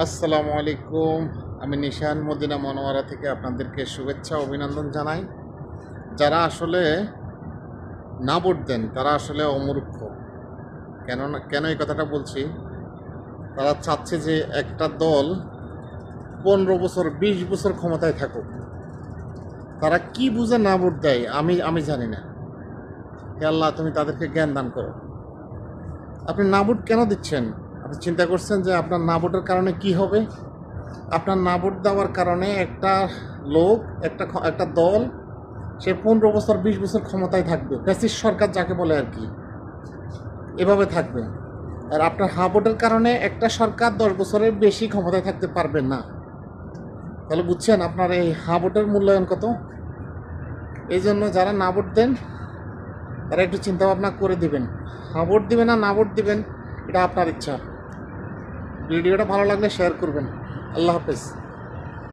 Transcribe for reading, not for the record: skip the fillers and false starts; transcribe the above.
আসসালামু আলাইকুম। আমি নিশান মদিনা মনোয়ারা থেকে আপনাদেরকে শুভেচ্ছা অভিনন্দন জানাই। যারা আসলে না ভোট দেন তারা আসলে অমূর্খ। কেন এই কথাটা বলছি? তারা চাচ্ছে যে একটা দল 15 বছর 20 বছর ক্ষমতায় থাকুক। তারা কি বুঝে না ভোট দেয় আমি জানি না। হে আল্লাহ, তুমি তাদেরকে জ্ঞান দান করো। আপনি না ভোট কেন দিচ্ছেন? আপনি চিন্তা করছেন যে আপনার না ভোটের কারণে কি হবে? আপনার না ভোট দেওয়ার কারণে একটা লোক, একটা দল, সে 15 বছর 20 বছর ক্ষমতায় থাকবে। ফ্যাসিস্ট সরকার যাকে বলে আর কি, এভাবে থাকবে। আর আপনার হা ভোটের কারণে একটা সরকার 10 বছরের বেশি ক্ষমতায় থাকতে পারবে না। তাহলে বুঝছেন আপনার এই হা ভোটের মূল্যায়ন কত? এই জন্য যারা না ভোট দেন তারা একটু চিন্তা ভাবনা করে দিবেন। হা ভোট দিবেন না ভোট দিবেন, এটা আপনার ইচ্ছা। ভিডিওটা ভালো লাগলে শেয়ার করবেন। আল্লাহ হাফেজ।